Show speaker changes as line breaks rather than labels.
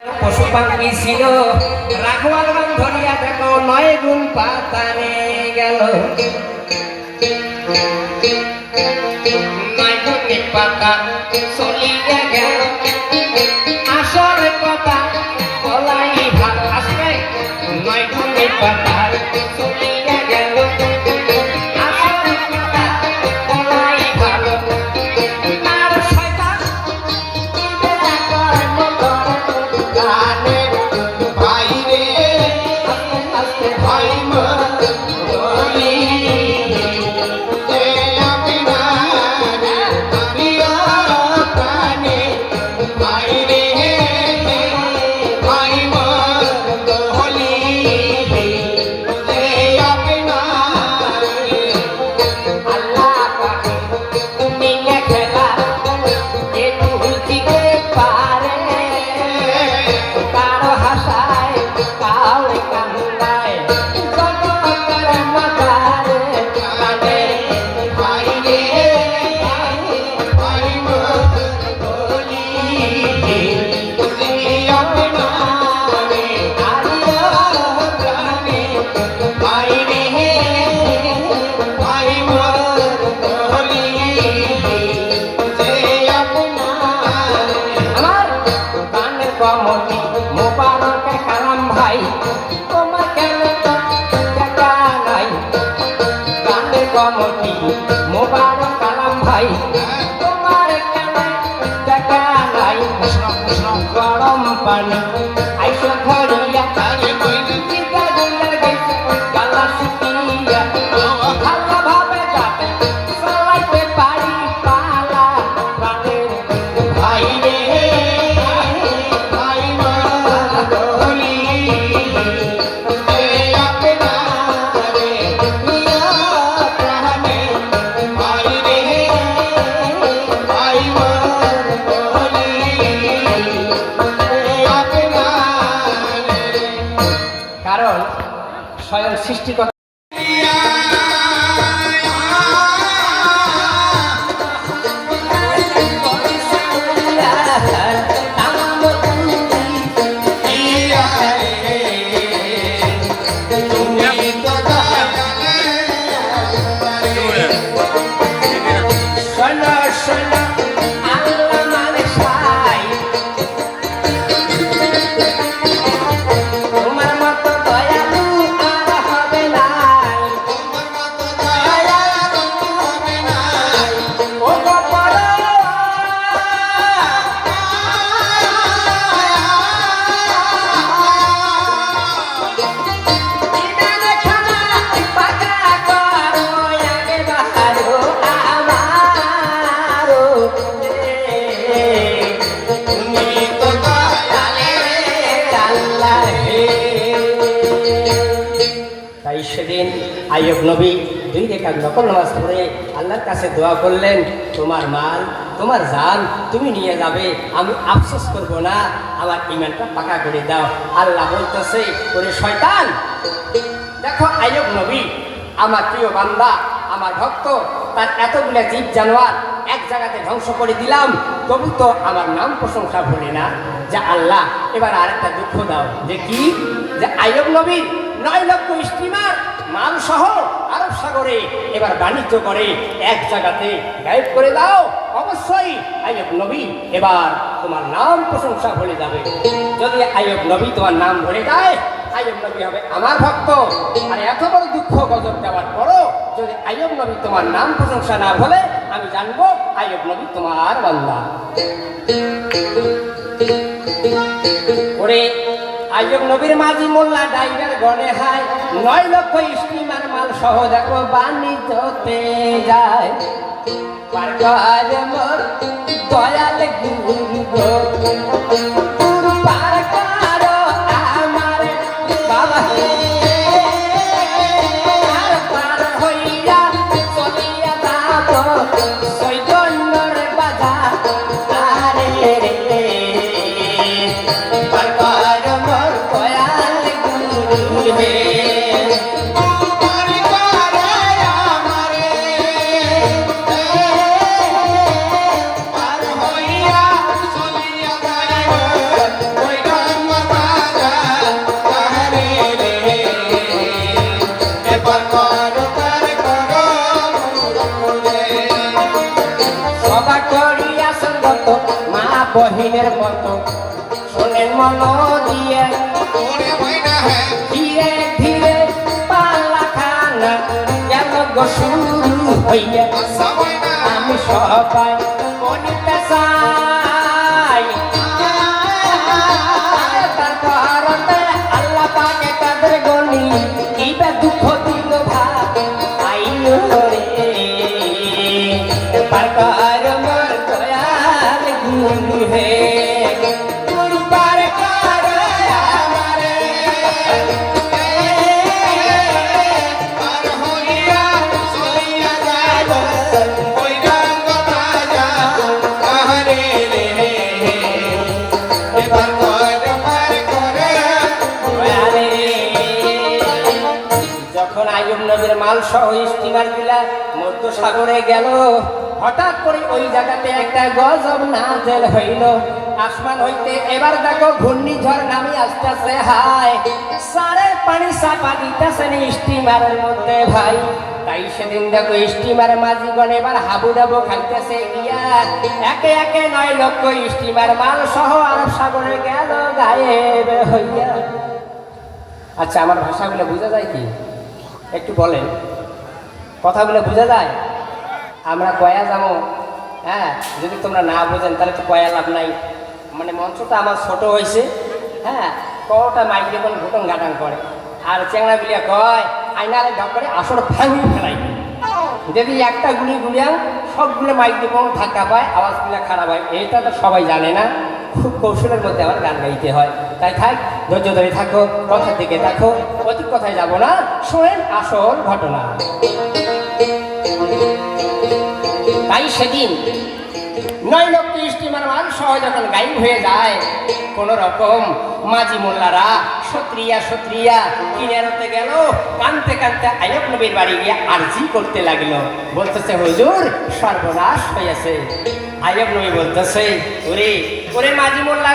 পশু পাখি ছিল রাখওয়াল গান ধরিয়া দেখো 9 গুণ পাতানে গেল 9 গুণ পাতা চলিয়া গেল আসর কথা বলাই ভাত আসবে 9 গুণ পাতা চলিয়া গেল আসর কথা বলাই ভালো আর শয়তান বেলা কর্ম করে ভাই রে আস্তে ভাই মরি ভাই রে ভাই মরি আল্লাহ পাকে তুমি খেলা এ ভুলতে পারে কারো হাসায় কাউরে কান্দায় জগতের মাথারে কাঁদে ভাই রে ভাই বলি আপনারে আল্লাহ প্রাণে ভাই রে ভাই বলি আমার গানের কমতি মোবারক কালাম ভাই তোমার কেন দেখা নাই গানের কমতি মোবারক কালাম ভাই তোমার কেন দেখা নাই গরম পানি আইসো ধরিয়া চিন্তা দুনিয়ার গেছে গালা শুকিয়া ভালো ভাবে যাবে চালাইতে পারি পালা প্রাণের ভাই রে ভাই বলি আপনারে প্রাণে ভাই রে ভাই বলি আপনারে কারণ স্বয়ং সৃষ্টিকর্তা তোমার মতো দয়ালু আর হবে নাই ও গোপাল ইমানে খানা পাকা করো আগে বাহারো আমারো তুমি তো দয়ালে আল্লাহ হে তাই সেদিন আইয়ুব নবী 2 রাকাত নফল নামাজ পড়ে আল্লাহর কাছে দোয়া করলেন তোমার মাল তোমার জান তুমি নিয়ে যাবে আমি আফসোস করব না আমার ঈমানটা পাকা করে দাও আল্লাহ বলতেছে ওরে শয়তান দেখো আইয়ুব নবী আমার প্রিয় বান্দা আমার ভক্ত তার এতগুলো জীব জানোয়ার এক জায়গাতে ধ্বংস করে দিলাম তবু তো আমার নাম প্রশংসা ভুলে না যে আল্লাহ এবার আরেকটা দুঃখ দাও যে কি যে আইয়ুব নবীর 9 লক্ষ স্টিমার মাল সহ আরব সাগরে এবার বাণিজ্য করে এক জায়গাতে গায়েব করে দাও অবশ্যই আইয়ুব নবী এবার তোমার নাম প্রশংসা ভুলে যাবে যদি আইয়ুব নবী তোমার নাম ভুলে যায় আইয়ুব নবী হবে আমার ভক্ত আর এত বড় দুঃখ গজব দেওয়ার পরও যদি আইয়ুব নবী তোমার নাম প্রশংসা না ভুলে আমি জানবো আইয়ুব নবী তোমার বান্দা ওরে আইয়ুব নবীর মাঝি মোল্লা ডাইভার গনে হায় 9 লক্ষ স্টিমার মাল সহ দেখো বাণিজ্যতে যায় পার করে মোর দয়াল গুরু গো পার করো আমার বাবা আর পার হইয়া চলিয়া যাবো সৈজন্যর বাজার আরে রে পার করো মোর দয়াল গুরু হে পার করে আমারে পার হইয়া চলিয়া যাইব নদীর মতো শোনেন মন দিয়ে ধীরে ধীরে পাল্লা খানা গেল গো শুরু হইয়া আমি সবাই বলিতে চাই তারপরতে আল্লাহ পাকে তাদের গনি কিবা দুঃখ দিল ভাই আইলো রে পার মোর দয়াল গুরু হে গুরু পার কর আমারে পার হইয়া চলিয়া যাব ওই রঙ্গ বাজা আরে রে পার করে আরে যখন আইয়ুব নবীর মাল সহ স্টিমার গুলা মধ্য সাগরে গেল হঠাৎ করে ওই জায়গাতে একটা গজব নাজেল হইল আসমান হইতে এবার দেখো ঘূর্ণিঝড় নামি আসতেছে হায় সারে পানি চাপা দিতেছে স্টিমারের মধ্যে ভাই তাই সেদিন দেখো স্টিমার মাঝিগণ এবার হাবুডাবু খাইতেছে গিয়া একে একে 9 লক্ষ স্টিমার মাল সহ আরব সাগরে গেল গায়েব হইয়া। আচ্ছা আমার ভাষাগুলো বোঝা যায় কি একটু বলেন, কথাগুলো বোঝা যায়? আমরা কয়া যাবো, হ্যাঁ যদি তোমরা না বোঝেন তাহলে তো কয়া লাভ নাই। মানে মঞ্চটা আমার ছোট হয়েছে, হ্যাঁ কটা মাইক্রোফোন ঘুটন ঘাটান করে আর চেংড়া গুলিয়া কয় আইনারে ঢক করে আসলে ভাঙি ফেলাই। যদি একটা গুলি গুলিয়া সবগুলো মাইক্রোফোন ধাক্কা পায় আওয়াজগুলো খারাপ হয়, এইটা তো সবাই জানে না। খুব কৌশলের মধ্যে আমার গান গাইতে হয়। তাই থাক, ধৈর্য ধরে থাকো, কথার দিকে দেখো, অধিক কথায় যাব না, শোনেন আসল ঘটনা। তাই সেদিন 9 লক্ষ স্টিমার মাল সহ যখন গায়েব হয়ে যায় কোন রকম মাঝি মোল্লারা সত্রিয়া কিনারতে গেল, কানতে কানতে আইয়ুব নবীর বাড়ি গিয়ে আরজি করতে লাগলো। বলতেছে হুজুর সর্বনাশ হয়েছে। আইয়ুব নবী বলতেছে ওরে ওরে মাঝি মোল্লা